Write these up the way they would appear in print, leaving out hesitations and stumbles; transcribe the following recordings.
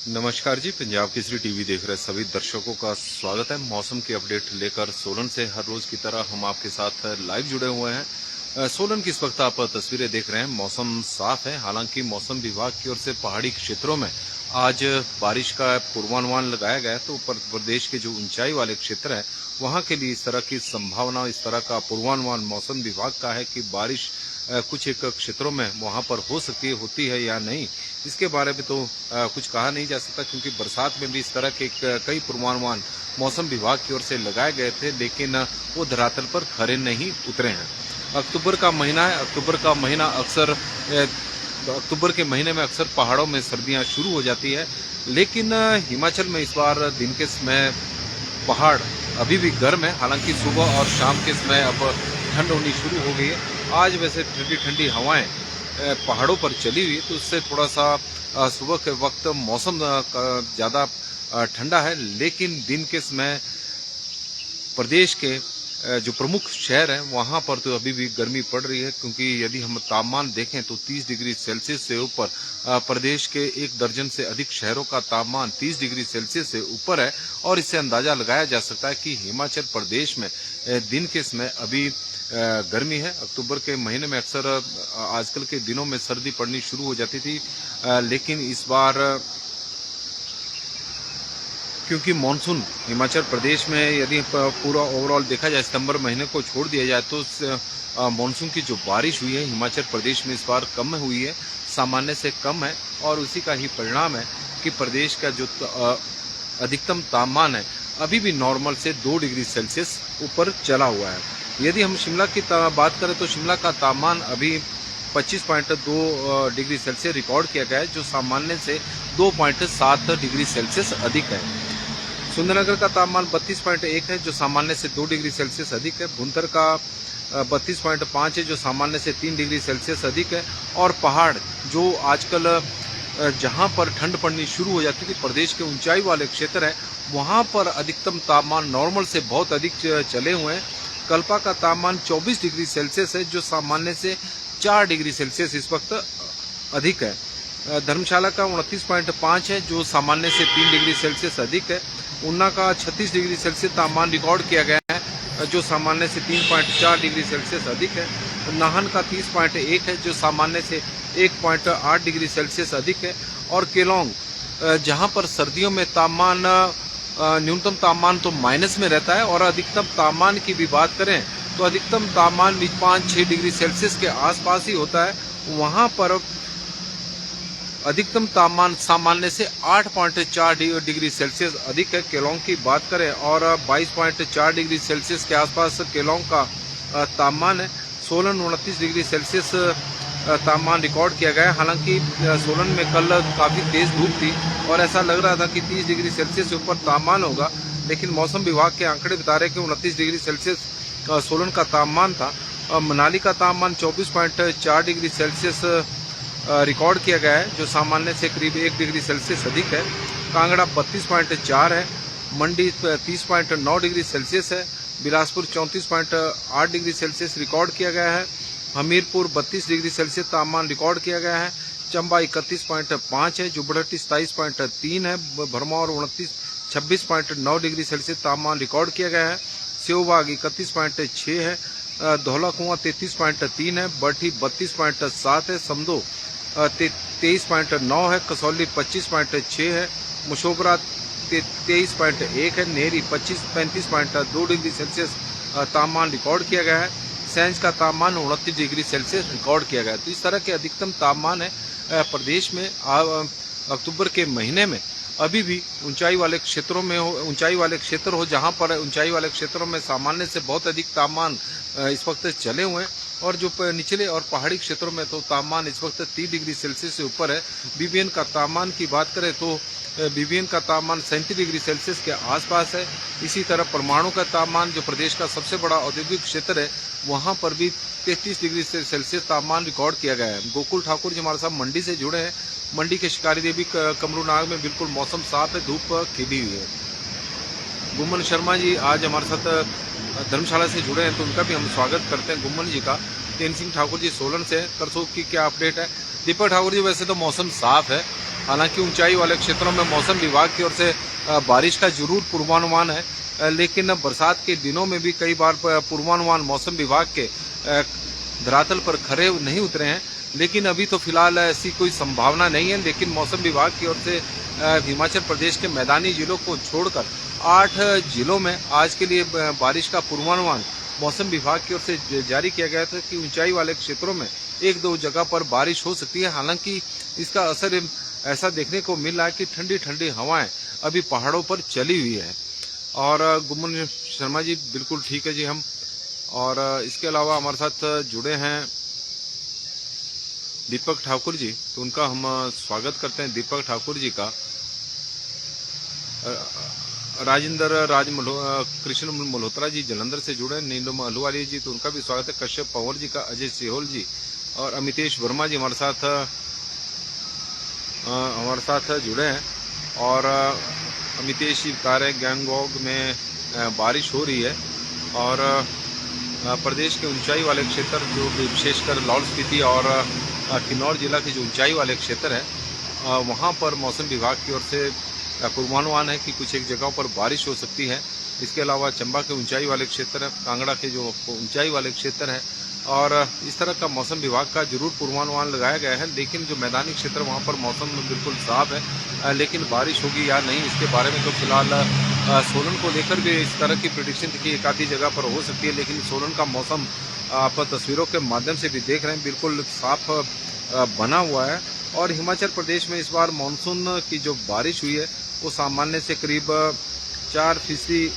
नमस्कार जी, पंजाब केसरी टीवी देख रहे सभी दर्शकों का स्वागत है। मौसम की अपडेट लेकर सोलन से हर रोज की तरह हम आपके साथ लाइव जुड़े हुए हैं। सोलन की इस वक्त आप तस्वीरें देख रहे हैं। मौसम साफ है, हालांकि मौसम विभाग की ओर से पहाड़ी क्षेत्रों में आज बारिश का पूर्वानुमान लगाया गया है। तो प्रदेश के जो ऊंचाई वाले क्षेत्र है वहां के लिए इस तरह की संभावना, इस तरह का पूर्वानुमान मौसम विभाग का है कि बारिश कुछ एक क्षेत्रों में वहां पर हो सकती है, होती है या नहीं, इसके बारे में तो कुछ कहा नहीं जा सकता, क्योंकि बरसात में भी इस तरह के कई पूर्वानुमान मौसम विभाग की ओर से लगाए गए थे, लेकिन वो धरातल पर खरे नहीं उतरे हैं। अक्टूबर का महीना है। अक्टूबर के महीने में अक्सर पहाड़ों में सर्दियां शुरू हो जाती है, लेकिन हिमाचल में इस बार दिन के समय पहाड़ अभी भी गर्म है। हालांकि सुबह और शाम के समय अब ठंड होनी शुरू हो गई है। आज वैसे ठंडी ठंडी हवाएं पहाड़ों पर चली हुई, तो उससे थोड़ा सा सुबह के वक्त मौसम ज़्यादा ठंडा है, लेकिन दिन के समय प्रदेश के जो प्रमुख शहर हैं वहां पर तो अभी भी गर्मी पड़ रही है, क्योंकि यदि हम तापमान देखें तो 30 डिग्री सेल्सियस से ऊपर प्रदेश के 1 दर्जन से अधिक शहरों का तापमान 30 डिग्री सेल्सियस से ऊपर है। और इससे अंदाजा लगाया जा सकता है कि हिमाचल प्रदेश में दिन के समय अभी गर्मी है। अक्टूबर के महीने में अक्सर आजकल के दिनों में सर्दी पड़नी शुरू हो जाती थी, लेकिन इस बार क्योंकि मानसून हिमाचल प्रदेश में यदि पूरा ओवरऑल देखा जाए, सितंबर महीने को छोड़ दिया जाए, तो मानसून की जो बारिश हुई है हिमाचल प्रदेश में इस बार कम हुई है, सामान्य से कम है। और उसी का ही परिणाम है कि प्रदेश का जो अधिकतम तापमान है अभी भी नॉर्मल से 2 डिग्री सेल्सियस ऊपर चला हुआ है। यदि हम शिमला की बात करें तो शिमला का तापमान अभी 25.2 डिग्री सेल्सियस रिकॉर्ड किया गया है, जो सामान्य से 2.7 डिग्री सेल्सियस अधिक है। सुंदरनगर का तापमान 32.1 है, जो सामान्य से 2 डिग्री सेल्सियस अधिक है। भुंतर का 32.5 है, जो सामान्य से 3 डिग्री सेल्सियस अधिक है। और पहाड़ जो आजकल जहां पर ठंड पड़नी शुरू हो जाती थी, प्रदेश के ऊंचाई वाले क्षेत्र है, वहां पर अधिकतम तापमान नॉर्मल से बहुत अधिक चले हुए हैं। कल्पा का तापमान 24 डिग्री सेल्सियस है, जो सामान्य से 4 डिग्री सेल्सियस इस वक्त अधिक है। धर्मशाला का 29.5 है, जो सामान्य से 3 डिग्री सेल्सियस अधिक है। ऊना का 36 डिग्री सेल्सियस तापमान रिकॉर्ड किया गया है, जो सामान्य से 3.4 डिग्री सेल्सियस अधिक है। नाहन का 30.1 है, जो सामान्य से 1.8 डिग्री सेल्सियस अधिक है। और केलोंग, जहां पर सर्दियों में तापमान न्यूनतम तापमान तो माइनस में रहता है, और अधिकतम तापमान की भी बात करें तो अधिकतम तापमान 5-6 डिग्री सेल्सियस के आसपास ही होता है। वहां पर अधिकतम तापमान सामान्य से 8.4 डिग्री सेल्सियस अधिक है। केलोंग की बात करें और 22.4 डिग्री सेल्सियस के आसपास केलोंग का तापमान है। सोलन 29 डिग्री सेल्सियस तापमान रिकॉर्ड किया गया है। हालांकि सोलन में कल काफ़ी तेज़ धूप थी और ऐसा लग रहा था कि 30 डिग्री सेल्सियस से ऊपर तापमान होगा, लेकिन मौसम विभाग के आंकड़े बता रहे कि 29 डिग्री सेल्सियस सोलन का तापमान था। मनाली का तापमान 24.4 डिग्री सेल्सियस रिकॉर्ड किया गया है, जो सामान्य से करीब 1 डिग्री सेल्सियस अधिक है। कांगड़ा 32.4 है। मंडी 30.9 डिग्री सेल्सियस है। बिलासपुर 34.8 डिग्री सेल्सियस रिकॉर्ड किया गया है। हमीरपुर 32 डिग्री सेल्सियस तापमान रिकॉर्ड किया गया है। चंबा 31.5 है। जुब्बड़हट्टी 27.3 है। भरमौर 26.9 डिग्री सेल्सियस तापमान रिकॉर्ड किया गया है। सेवबाग 31.6 है। धौला कुआं 33.3 है। बरठी 32.7 है। समदो 23.9 है। कसौली 25.6 है। मुशोबरा 23.1 है। नेरी 35.2 डिग्री सेल्सियस तापमान रिकॉर्ड किया गया है। सेंज का तापमान 29 डिग्री सेल्सियस रिकॉर्ड किया गया है। तो इस तरह के अधिकतम तापमान है प्रदेश में अक्टूबर के महीने में। अभी भी ऊंचाई वाले क्षेत्रों में ऊंचाई वाले क्षेत्र हो जहां पर ऊंचाई वाले क्षेत्रों में सामान्य से बहुत अधिक तापमान इस वक्त चले हुए हैं, और जो निचले और पहाड़ी क्षेत्रों में तो तापमान इस वक्त 30 डिग्री सेल्सियस से ऊपर है। बीबीएन का तापमान की बात करें तो बीबीएन का तापमान 37 डिग्री सेल्सियस के आसपास है। इसी तरह परमाणु का तापमान, जो प्रदेश का सबसे बड़ा औद्योगिक क्षेत्र है, वहां पर भी 33 डिग्री सेल्सियस तापमान रिकॉर्ड किया गया है। गोकुल ठाकुर जी हमारे साथ मंडी से जुड़े हैं। मंडी के शिकारी देवी कमरूनाग में बिल्कुल मौसम साफ है, धूप खिली हुई है। गुम्मन शर्मा जी आज हमारे साथ धर्मशाला से जुड़े हैं, तो उनका भी हम स्वागत करते हैं गुम्मन जी का। तेन सिंह ठाकुर जी सोलन से करसोग की क्या अपडेट है? दीपक ठाकुर जी, वैसे तो मौसम साफ है, हालांकि ऊंचाई वाले क्षेत्रों में मौसम विभाग की ओर से बारिश का जरूर पूर्वानुमान है, लेकिन बरसात के दिनों में भी कई बार पूर्वानुमान मौसम विभाग के धरातल पर खरे नहीं उतरे हैं। लेकिन अभी तो फिलहाल ऐसी कोई संभावना नहीं है, लेकिन मौसम विभाग की ओर से हिमाचल प्रदेश के मैदानी जिलों को छोड़कर 8 जिलों में आज के लिए बारिश का पूर्वानुमान मौसम विभाग की ओर से जारी किया गया था कि ऊंचाई वाले क्षेत्रों में 1-2 जगह पर बारिश हो सकती है। हालांकि इसका असर ऐसा देखने को मिल रहा है कि ठंडी ठंडी हवाएं अभी पहाड़ों पर चली हुई है। और गुमन शर्मा जी बिल्कुल ठीक है जी हम। और इसके अलावा हमारे साथ जुड़े हैं दीपक ठाकुर जी, तो उनका हम स्वागत करते हैं। दीपक ठाकुर जी का राजेंद्र कृष्ण मल्होत्रा जी जलंधर से जुड़े, नीलम अहलूवालिया जी, तो उनका भी स्वागत है। कश्यप पंवर जी का, अजय सिहोल जी और अमितेश वर्मा जी हमारे साथ जुड़े हैं। और अमितेश जी बता रहे हैं गैंगटॉक में बारिश हो रही है और प्रदेश के ऊंचाई वाले क्षेत्र जो विशेषकर लाहौल स्पीति और किन्नौर जिला के जो ऊंचाई वाले क्षेत्र है वहां पर मौसम विभाग की ओर से पूर्वानुमान है कि कुछ एक जगहों पर बारिश हो सकती है। इसके अलावा चंबा के ऊंचाई वाले क्षेत्र है, कांगड़ा के जो ऊंचाई वाले क्षेत्र है, और इस तरह का मौसम विभाग का जरूर पूर्वानुमान लगाया गया है। लेकिन जो मैदानी क्षेत्र वहाँ पर मौसम बिल्कुल साफ है, लेकिन बारिश होगी या नहीं इसके बारे में तो फिलहाल सोलन को लेकर भी इस तरह की प्रेडिक्शन थी कि एक आधी जगह पर हो सकती है। लेकिन सोलन का मौसम आप तस्वीरों के माध्यम से भी देख रहे हैं बिल्कुल साफ बना हुआ है। और हिमाचल प्रदेश में इस बार मानसून की जो बारिश हुई है वो सामान्य से करीब 4%,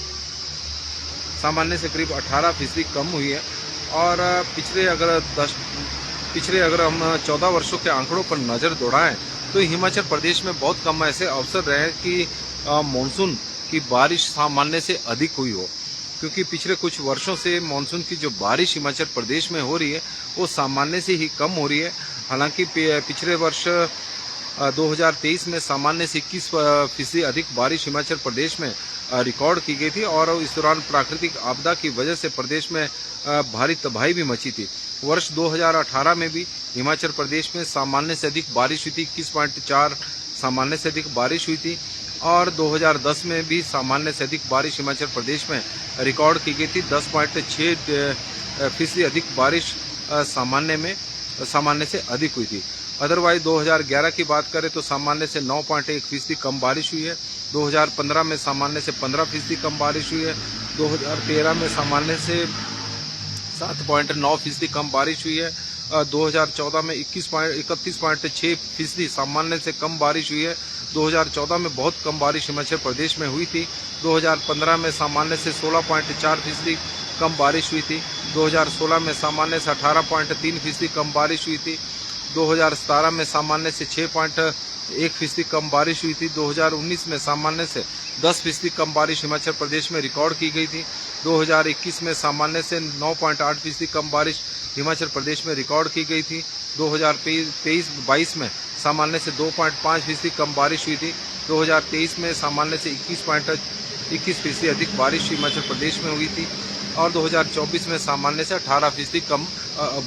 सामान्य से करीब 18% कम हुई है। और पिछले अगर हम 14 वर्षों के आंकड़ों पर नज़र दौड़ाएं तो हिमाचल प्रदेश में बहुत कम ऐसे अवसर रहे हैं कि मानसून की बारिश सामान्य से अधिक हुई हो, क्योंकि पिछले कुछ वर्षों से मानसून की जो बारिश हिमाचल प्रदेश में हो रही है वो सामान्य से ही कम हो रही है। हालांकि पिछले वर्ष 2023 में सामान्य से 21% अधिक बारिश हिमाचल प्रदेश में रिकॉर्ड की गई थी और इस दौरान प्राकृतिक आपदा की वजह से प्रदेश में भारी तबाही भी मची थी। वर्ष 2018 में भी हिमाचल प्रदेश में सामान्य से अधिक बारिश हुई थी, 21.4 सामान्य से अधिक बारिश हुई थी। और 2010 में भी सामान्य से अधिक बारिश हिमाचल प्रदेश में रिकॉर्ड की गई थी, 10.6% अधिक बारिश सामान्य से अधिक हुई थी। अदरवाइज 2011 की बात करें तो सामान्य से 9.1% कम बारिश हुई है। 2015 में सामान्य से 15% कम बारिश हुई है। 2013 में सामान्य से 7.9% कम बारिश हुई है। 2014 में 31.6% सामान्य से कम बारिश हुई है। 2014 में बहुत कम बारिश हिमाचल प्रदेश में हुई थी। 2015 में सामान्य से 16.4% कम बारिश हुई थी। 2016 में सामान्य से 18.3% कम बारिश हुई थी। 2017 में सामान्य से 6.1% कम बारिश हुई थी। 2019 में सामान्य से 10% कम बारिश हिमाचल प्रदेश में रिकॉर्ड की गई थी। 2021 में सामान्य से 9.8% कम बारिश हिमाचल प्रदेश में रिकॉर्ड की गई थी। 2023-22 में सामान्य से 2.5% कम बारिश हुई थी। 2023 में सामान्य से 21% अधिक बारिश हिमाचल प्रदेश में हुई थी और 2024 में सामान्य से 18% कम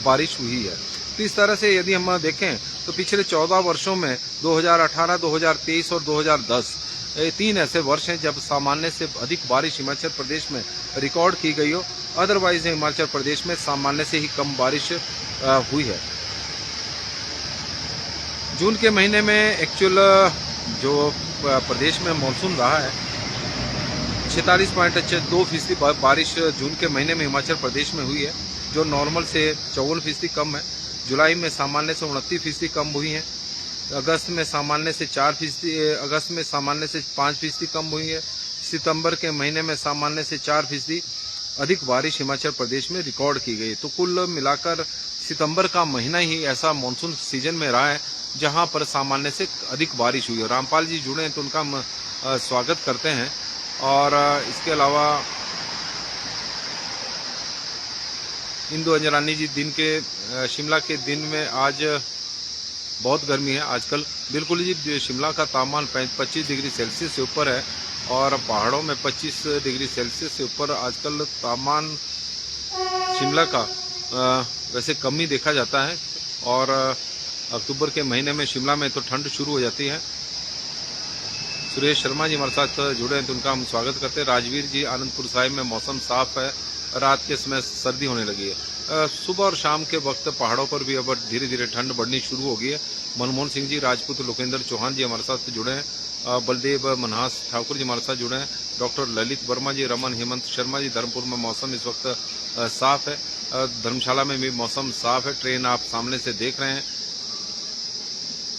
बारिश हुई है। तो इस तरह से यदि हम देखें तो पिछले 14 वर्षों में 2018, 2023 और 2010 3 ऐसे वर्ष हैं जब सामान्य से अधिक बारिश हिमाचल प्रदेश में रिकॉर्ड की गई हो। अदरवाइज हिमाचल प्रदेश में सामान्य से ही कम बारिश हुई है। जून के महीने में एक्चुअल जो प्रदेश में मानसून रहा है 46.2% बारिश जून के महीने में हिमाचल प्रदेश में हुई है, जो नॉर्मल से 54% कम है। जुलाई में सामान्य से 29% कम हुई है। अगस्त में सामान्य से 5% कम हुई है। सितंबर के महीने में सामान्य से 4% अधिक बारिश हिमाचल प्रदेश में रिकॉर्ड की गई। तो कुल मिलाकर सितंबर का महीना ही ऐसा मानसून सीजन में रहा है जहां पर सामान्य से अधिक बारिश हुई है। रामपाल जी जुड़े हैं तो उनका हम स्वागत करते हैं। और इसके अलावा इंदु अंजरानी जी शिमला के दिन में आज बहुत गर्मी है आजकल। बिल्कुल जी, शिमला का तापमान 25 डिग्री सेल्सियस से ऊपर है और पहाड़ों में 25 डिग्री सेल्सियस से ऊपर आजकल तापमान शिमला का वैसे कम ही देखा जाता है। और अक्टूबर के महीने में शिमला में तो ठंड शुरू हो जाती है। सुरेश शर्मा जी हमारे साथ जुड़े हैं तो उनका हम स्वागत करते हैं। राजवीर जी, आनंदपुर साहिब में मौसम साफ है, रात के समय सर्दी होने लगी है। सुबह और शाम के वक्त पहाड़ों पर भी अब धीरे धीरे ठंड बढ़नी शुरू हो गई है। मनमोहन सिंह जी राजपूत, लोकेंद्र चौहान जी हमारे साथ जुड़े हैं। बलदेव मनहास ठाकुर जी हमारे साथ जुड़े हैं। डॉक्टर ललित वर्मा जी, रमन हेमंत शर्मा जी, धर्मपुर में मौसम इस वक्त साफ है। धर्मशाला में भी मौसम साफ है। ट्रेन आप सामने से देख रहे हैं।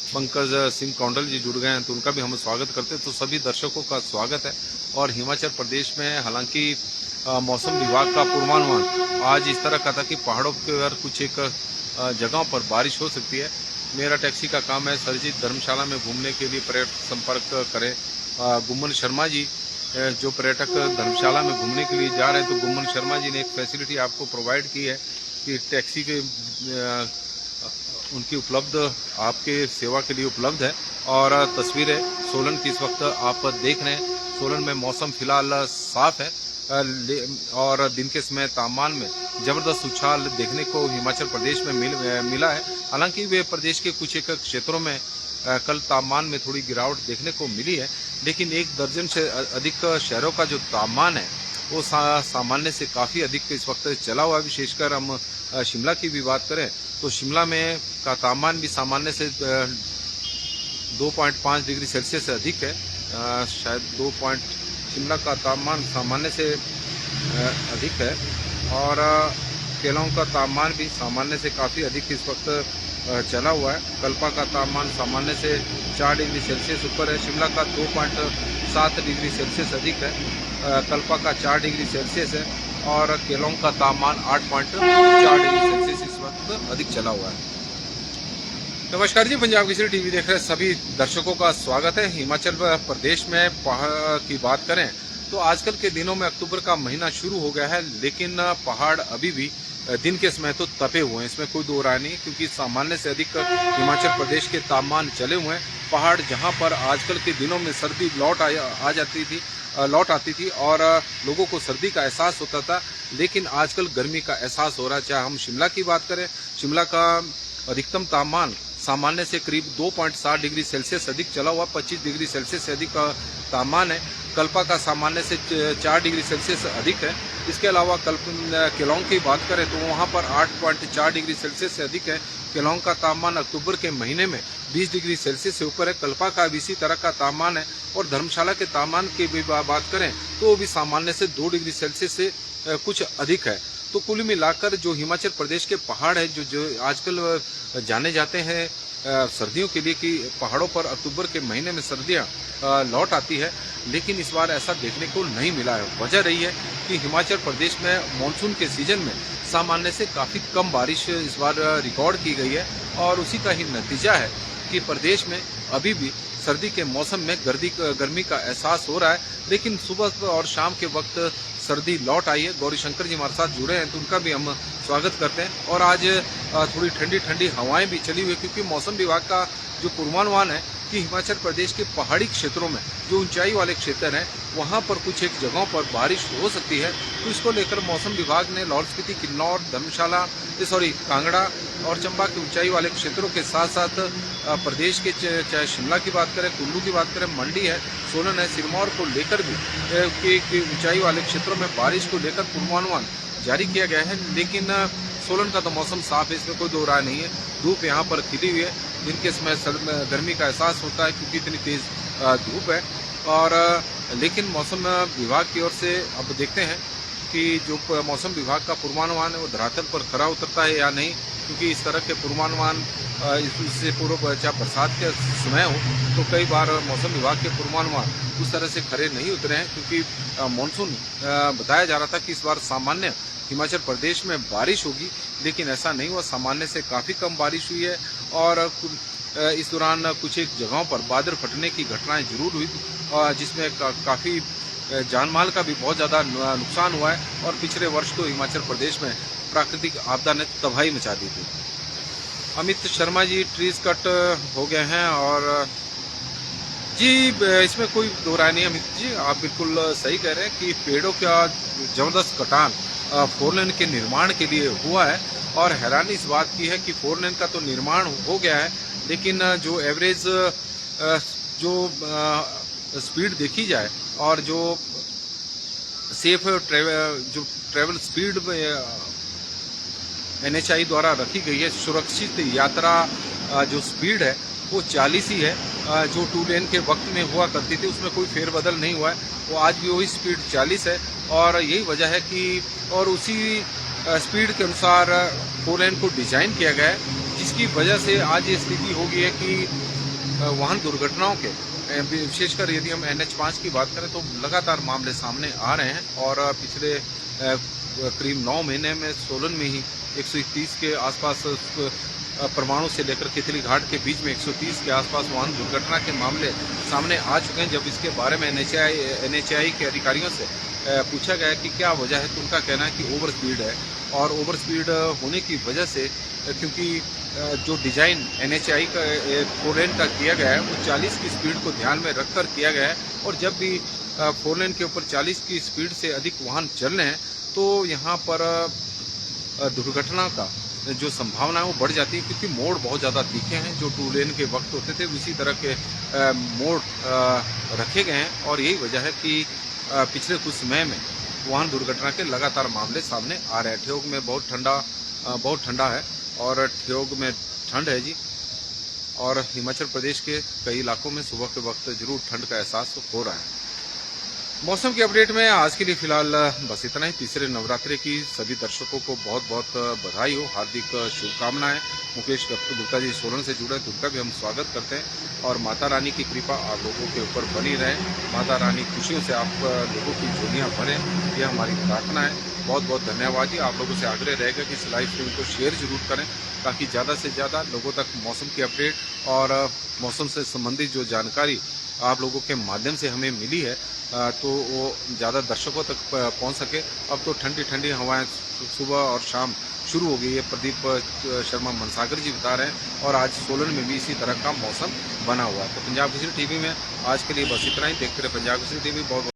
पंकज सिंह कौंडल जी जुड़ गए हैं तो उनका भी हम स्वागत करते हैं। तो सभी दर्शकों का स्वागत है। और हिमाचल प्रदेश में हालांकि मौसम विभाग का पूर्वानुमान आज इस तरह का था कि पहाड़ों पर कुछ एक जगहों पर बारिश हो सकती है। मेरा टैक्सी का काम है सरजीत, धर्मशाला में घूमने के लिए पर्यटक संपर्क करें। गुम्मन शर्मा जी जो पर्यटक धर्मशाला में घूमने के लिए जा रहे हैं तो गुम्मन शर्मा जी ने एक फैसिलिटी आपको प्रोवाइड की है कि टैक्सी के उनकी उपलब्ध आपके सेवा के लिए उपलब्ध है। और तस्वीरें सोलन की इस वक्त आप देख रहे हैं। सोलन में मौसम फिलहाल साफ है और दिन के समय तापमान में जबरदस्त उछाल देखने को हिमाचल प्रदेश में मिला है। हालांकि वे प्रदेश के कुछ एक क्षेत्रों में कल तापमान में थोड़ी गिरावट देखने को मिली है, लेकिन 1 दर्जन से अधिक शहरों का जो तापमान है वो सामान्य से काफ़ी अधिक इस वक्त चला हुआ है। विशेषकर हम शिमला की भी बात करें तो शिमला में का तापमान भी सामान्य से 2.5 डिग्री सेल्सियस से अधिक है। शायद शिमला का तापमान सामान्य से अधिक है। और केलांग का तापमान भी सामान्य से काफ़ी अधिक इस वक्त चला हुआ है। कल्पा का तापमान सामान्य से 4 डिग्री सेल्सियस ऊपर है। शिमला का 2.7 डिग्री सेल्सियस अधिक है। कल्पा का 4 डिग्री सेल्सियस है और केलोंग का तापमान 8.4 डिग्री सेल्सियस इस वक्त अधिक चला हुआ है। नमस्कार जी, पंजाब केसरी टीवी देख रहे सभी दर्शकों का स्वागत है। हिमाचल प्रदेश में पहाड़ की बात करें तो आजकल के दिनों में अक्टूबर का महीना शुरू हो गया है, लेकिन पहाड़ अभी भी दिन के समय तो तपे हुए हैं, इसमें कोई दो राय नहीं, क्योंकि सामान्य से अधिक हिमाचल प्रदेश के तापमान चले हुए हैं। पहाड़ जहां पर आजकल के दिनों में सर्दी लौट आती थी और लोगों को सर्दी का एहसास होता था, लेकिन आजकल गर्मी का एहसास हो रहा है। चाहे हम शिमला की बात करें, शिमला का अधिकतम तापमान सामान्य से करीब 2.7 डिग्री सेल्सियस अधिक चला हुआ, 25 डिग्री सेल्सियस से अधिक तापमान है। कल्पा का सामान्य से 4 डिग्री सेल्सियस अधिक है। इसके अलावा केलोंग की बात करें तो वहाँ पर 8.4 डिग्री सेल्सियस से अधिक है। केलोंग का तापमान अक्टूबर के महीने में 20 डिग्री सेल्सियस से ऊपर है। कल्पा का भी इसी तरह का तापमान है। और धर्मशाला के तापमान की भी बात करें तो वो भी सामान्य से 2 डिग्री सेल्सियस से कुछ अधिक है। तो कुल मिलाकर जो हिमाचल प्रदेश के पहाड़ है जो आजकल जाने जाते हैं सर्दियों के लिए कि पहाड़ों पर अक्टूबर के महीने में सर्दियां लौट आती है, लेकिन इस बार ऐसा देखने को नहीं मिला है। वजह रही है कि हिमाचल प्रदेश में मानसून के सीजन में सामान्य से काफ़ी कम बारिश इस बार रिकॉर्ड की गई है और उसी का ही नतीजा है कि प्रदेश में अभी भी सर्दी के मौसम में गर्मी का एहसास हो रहा है, लेकिन सुबह और शाम के वक्त सर्दी लौट आई है। गौरी शंकर जी हमारे साथ जुड़े हैं तो उनका भी हम स्वागत करते हैं। और आज थोड़ी ठंडी ठंडी हवाएं भी चली हुई है, क्योंकि मौसम विभाग का जो पूर्वानुमान है कि हिमाचल प्रदेश के पहाड़ी क्षेत्रों में जो ऊंचाई वाले क्षेत्र हैं वहां पर कुछ एक जगहों पर बारिश हो सकती है। तो इसको लेकर मौसम विभाग ने लाहौल स्पीति, किन्नौर, धर्मशाला, कांगड़ा और चंबा के ऊंचाई वाले क्षेत्रों के साथ साथ प्रदेश के चाहे शिमला की बात करें, कुल्लू की बात करें, मंडी है, सोलन है, सिरमौर को लेकर भी ऊंचाई वाले क्षेत्रों में बारिश को लेकर पूर्वानुमान जारी किया गया है। लेकिन सोलन का तो मौसम साफ है, इसमें कोई दो राय नहीं है। धूप यहाँ पर खिली हुई है। दिन के समय गर्मी का एहसास होता है क्योंकि इतनी तेज धूप है। और लेकिन मौसम विभाग की ओर से अब देखते हैं कि जो मौसम विभाग का पूर्वानुमान है वो धरातल पर खरा उतरता है या नहीं, क्योंकि इस तरह के पूर्वानुमान इससे पूर्व चाहे बरसात के समय हो तो कई बार मौसम विभाग के पूर्वानुमान उस तरह से खरे नहीं उतरे हैं, क्योंकि मानसून बताया जा रहा था कि इस बार सामान्य हिमाचल प्रदेश में बारिश होगी, लेकिन ऐसा नहीं हुआ। सामान्य से काफ़ी कम बारिश हुई है और इस दौरान कुछ एक जगहों पर बादल फटने की घटनाएं जरूर हुई, जिसमें काफ़ी जानमाल का भी बहुत ज़्यादा नुकसान हुआ है। और पिछले वर्ष तो हिमाचल प्रदेश में प्राकृतिक आपदा ने तबाही मचा दी थी। अमित शर्मा जी ट्रीज कट हो गए हैं और जी इसमें कोई दो राय नहीं। अमित जी आप बिल्कुल सही कह रहे हैं कि पेड़ों का जबरदस्त कटान 4 लेन के निर्माण के लिए हुआ है। और हैरानी इस बात की है कि 4 लेन का तो निर्माण हो गया है, लेकिन जो एवरेज जो स्पीड देखी जाए और जो सेफ ट्रेवल स्पीड NHAI द्वारा रखी गई है, सुरक्षित यात्रा जो स्पीड है वो 40 ही है। जो 2 लेन के वक्त में हुआ करती थी उसमें कोई फेरबदल नहीं हुआ है, वो आज भी वही स्पीड 40 है। और यही वजह है कि और उसी स्पीड के अनुसार 4 लेन को डिजाइन किया गया है, जिसकी वजह से आज ये स्थिति हो गई है कि वाहन दुर्घटनाओं के विशेषकर यदि हम NH5 की बात करें तो लगातार मामले सामने आ रहे हैं। और पिछले करीब 9 महीने में सोलन में ही 131 के आसपास परमाणु से लेकर केतली घाट के बीच में 130 के आसपास वाहन दुर्घटना के मामले सामने आ चुके हैं। जब इसके बारे में NHAI के अधिकारियों से पूछा गया कि क्या वजह है, तो उनका कहना है कि ओवर स्पीड है। और ओवर स्पीड होने की वजह से, क्योंकि जो डिजाइन NHAI का 4 लेन का किया गया है वो 40 की स्पीड को ध्यान में रखकर किया गया है। और जब भी 4 लेन के ऊपर 40 की स्पीड से अधिक वाहन चल रहे हैं तो यहाँ पर दुर्घटना का जो संभावना है वो बढ़ जाती है, क्योंकि मोड़ बहुत ज़्यादा तीखे हैं। जो 2 लेन के वक्त होते थे उसी तरह के मोड़ रखे गए हैं। और यही वजह है कि पिछले कुछ समय में वाहन दुर्घटना के लगातार मामले सामने आ रहे हैं। ठियोग में बहुत ठंडा है और ठियोग में ठंड है जी। और हिमाचल प्रदेश के कई इलाकों में सुबह के वक्त जरूर ठंड का एहसास हो रहा है। मौसम की अपडेट में आज के लिए फिलहाल बस इतना ही। तीसरे नवरात्रि की सभी दर्शकों को बहुत बहुत बधाई हो, हार्दिक शुभकामनाएं। मुकेश गुप्ता जी सोलन से जुड़े, उनका भी हम स्वागत करते हैं। और माता रानी की कृपा आप लोगों के ऊपर बनी रहे, माता रानी खुशियों से आप लोगों की झोलियां भरें, यह हमारी प्रार्थना है। बहुत बहुत धन्यवाद जी। आप लोगों से आग्रह रहेगा कि इस लाइव स्ट्रीम को शेयर जरूर करें, ताकि ज़्यादा से ज़्यादा लोगों तक मौसम की अपडेट और मौसम से संबंधित जो जानकारी आप लोगों के माध्यम से हमें मिली है तो वो ज़्यादा दर्शकों तक पहुंच सके। अब तो ठंडी ठंडी हवाएं सुबह और शाम शुरू हो गई है, प्रदीप शर्मा मनसागर जी बता रहे हैं। और आज सोलन में भी इसी तरह का मौसम बना हुआ है। तो पंजाब केसरी टीवी में आज के लिए बस इतना ही। देखते रहे पंजाब केसरी टीवी। बहुत